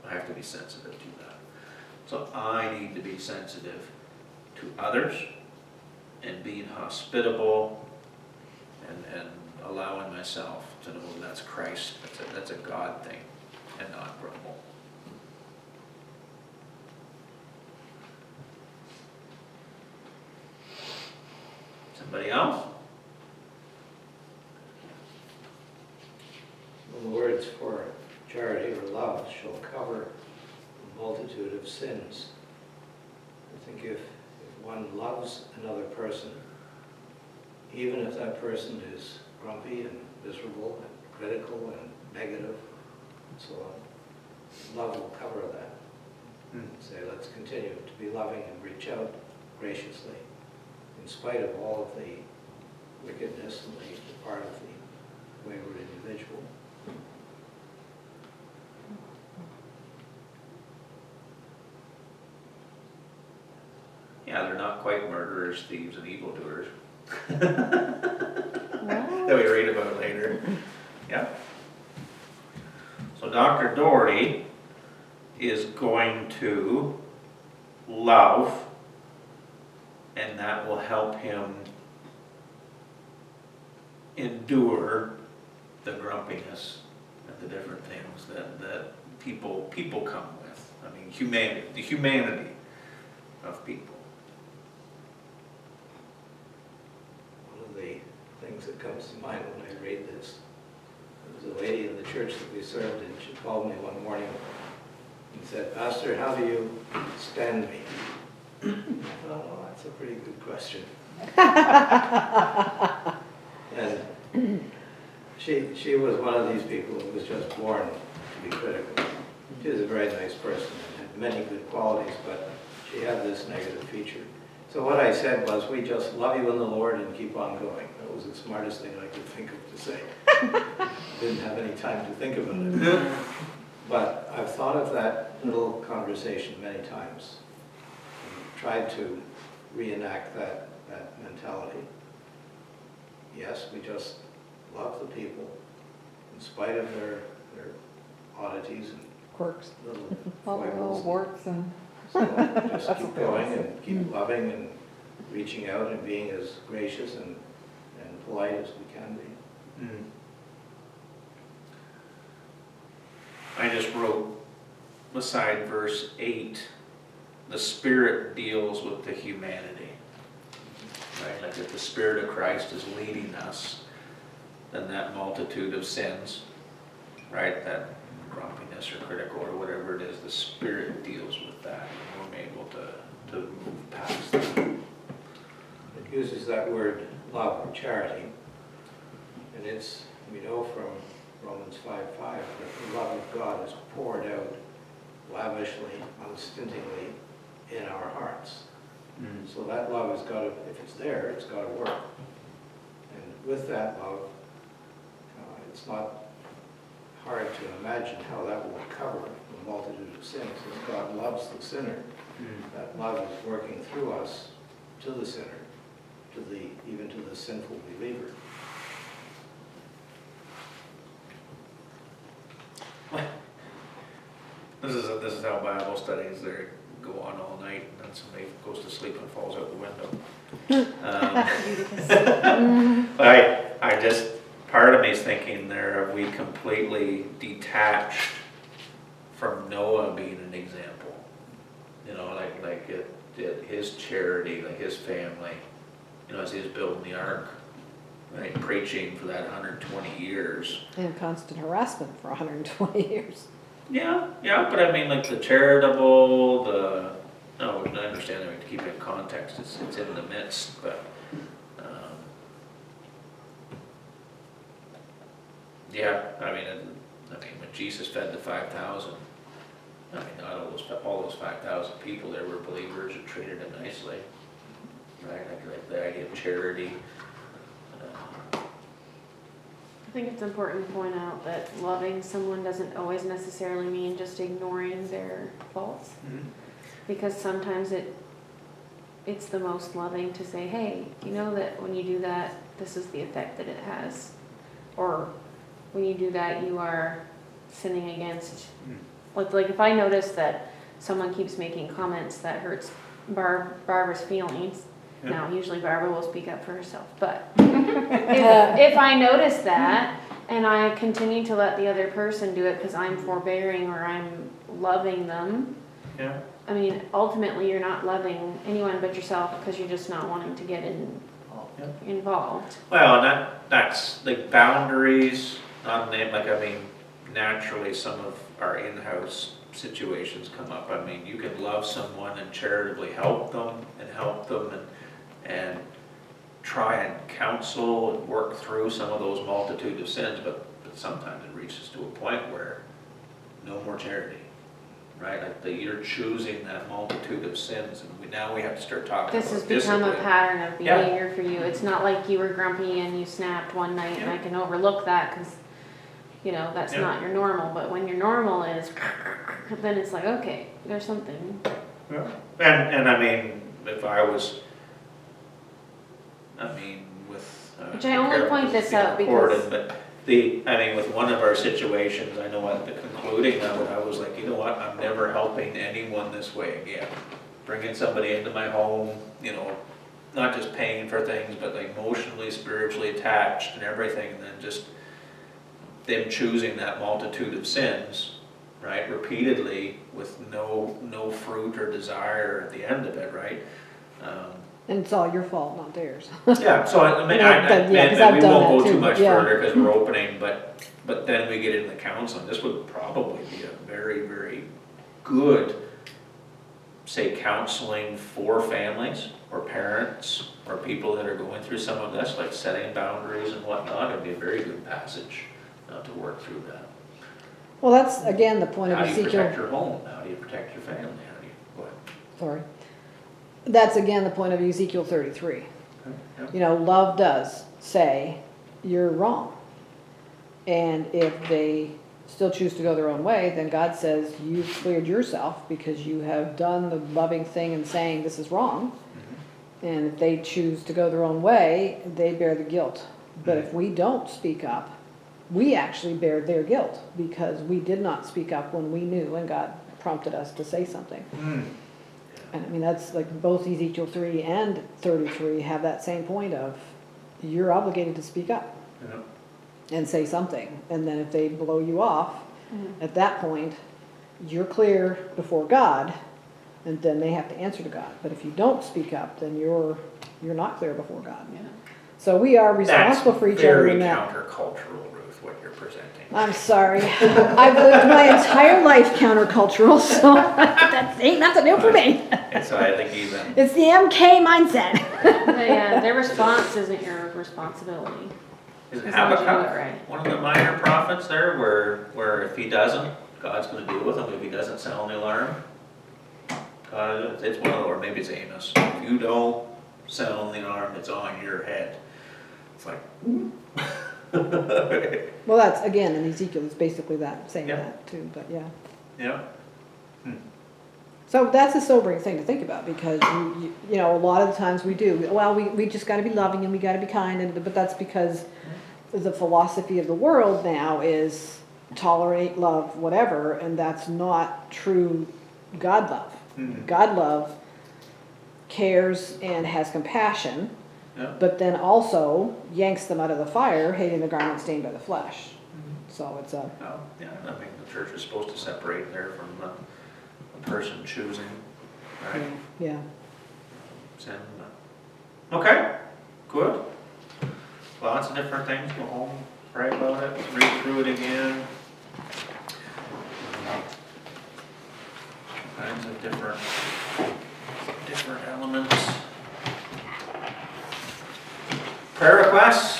I have to be sensitive to that. So I need to be sensitive to others and being hospitable and allowing myself to know that's Christ, that's a God thing, and not grumble. Somebody else? The words for charity or love shall cover a multitude of sins. I think if one loves another person, even if that person is grumpy and miserable and critical and negative and so on, love will cover that. Say, let's continue to be loving and reach out graciously in spite of all of the wickedness and the part of the wayward individual. Yeah, they're not quite murderers, thieves, and evildoers. That we read about later. Yeah. So Dr. Doherty is going to love, and that will help him endure the grumpiness and the different things that people come with. I mean, the humanity of people. One of the things that comes to mind when I read this, there was a lady in the church that we served, and she called me one morning and said, "Pastor, how do you stand me?" I thought, oh, that's a pretty good question. And she was one of these people who was just born to be critical. She was a very nice person and had many good qualities, but she had this negative feature. So what I said was, we just love you in the Lord and keep on going. That was the smartest thing I could think of to say. Didn't have any time to think about it. But I've thought of that little conversation many times and tried to reenact that mentality. Yes, we just love the people in spite of their oddities and Quirks, little all their little foibles. warts and. So just keep going and keep loving and reaching out and being as gracious and polite as we can be. I just wrote beside verse 8, the Spirit deals with the humanity. Right? Like if the Spirit of Christ is leading us, then that multitude of sins, right, that grumpiness or critical or whatever it is, the Spirit deals with that. And we're able to move past that. It uses that word love or charity, and it's, we know from Romans 5:5 that the love of God is poured out lavishly, unstintingly in our hearts. So that love has got to, if it's there, it's got to work. And with that love, it's not hard to imagine how that will cover the multitude of sins. As God loves the sinner, that love is working through us to the sinner, even to the sinful believer. This is how Bible studies there go on all night, and then somebody goes to sleep and falls out the window. But I just, part of me is thinking there, are we completely detached from Noah being an example? You know, like his charity, like his family, you know, as he was building the ark, right, preaching for that 120 years. And constant harassment for 120 years. Yeah, but I mean, like the charitable, no, I understand that we have to keep it in context, it's in the midst, but, yeah, I mean, when Jesus fed the 5,000, I mean, not all those 5,000 people there were believers and treated them nicely, right? Like the idea of charity. I think it's important to point out that loving someone doesn't always necessarily mean just ignoring their faults. Because sometimes it's the most loving to say, hey, you know that when you do that, this is the effect that it has. Or when you do that, you are sinning against, like if I notice that someone keeps making comments that hurts Barbara's feelings, Yeah. now usually Barbara will speak up for herself, but if I notice that and I continue to let the other person do it because I'm forbearing or I'm loving them, Yeah. I mean, ultimately, you're not loving anyone but yourself because you're just not wanting to get involved. Well, and that's like boundaries, not name, like, I mean, naturally, some of our in-house situations come up. I mean, you can love someone and charitably help them and try and counsel and work through some of those multitude of sins, but sometimes it reaches to a point where no more charity, right? Like that you're choosing that multitude of sins, and now we have to start talking This has about become a discipline. pattern of Yeah. behavior for you. It's not like you were grumpy and you snapped one night and I can overlook that because, that's Yeah. not your normal. But when your normal is, then it's like, okay, there's something. Yeah. And I mean, if I was, with. Which I only careful point because this it's out being recorded, because- But with one of our situations, I know at the concluding of it, I was like, you know what, I'm never helping anyone this way again. Bringing somebody into my home, not just paying for things, but like emotionally, spiritually attached and everything, and then just them choosing that multitude of sins, right, repeatedly with no fruit or desire at the end of it, right? And it's all your fault, not theirs. Yeah, so I mean, Yeah, but- yeah, 'cause I've we done won't that go too too, much yeah. further because we're opening, but then we get into counseling. This would probably be a very, very good, say, counseling for families or parents or people that are going through some of this, like setting boundaries and whatnot. It'd be a very good passage to work through that. Well, that's, again, the point of How do you protect Ezekiel, your home? How do you protect your family? How do you, go ahead. sorry. That's, again, the point of Ezekiel 33. Yeah. Love does say, you're wrong. And if they still choose to go their own way, then God says, you've cleared yourself because you have done the loving thing and saying this is wrong. And if they choose to go their own way, they bear the guilt. But if we don't speak up, we actually bear their guilt because we did not speak up when we knew and God prompted us to say something. And I mean, that's like both Ezekiel 3 and 33 have that same point of you're obligated to speak up Yeah. and say something. And then if they blow you off, at that point, you're clear before God, and then they have to answer to God. But if you don't speak up, then you're not clear before God. Yeah. So we are responsible for each other in that. That's very countercultural, Ruth, what you're presenting. I'm sorry. I've lived my entire life countercultural, so that ain't nothing new for me. And so I think even, It's the MK mindset. Their response isn't your responsibility. is As long as you do it Habakkuk right. one of the minor prophets there, where if he doesn't, God's gonna deal with him if he doesn't sound the alarm? It's one of the, or maybe it's Amos, if you don't sound the alarm, it's on your head. It's like, Well, that's, again, in Ezekiel, it's basically that, saying Yeah. that too, but yeah. yeah, So that's a sobering thing to think about because, a lot of the times we do, well, we just gotta be loving and we gotta be kind, but that's because the philosophy of the world now is tolerate, love, whatever, and that's not true God love. God love cares and has compassion, yeah. but then also yanks them out of the fire, hating the garment stained by the flesh. So it's a, Oh, yeah, I mean, the church is supposed to separate there from the person choosing, right? yeah. Sin. Okay, good. Lots of different things, go home, pray about it, read through it again. Kinds of different elements. Prayer requests?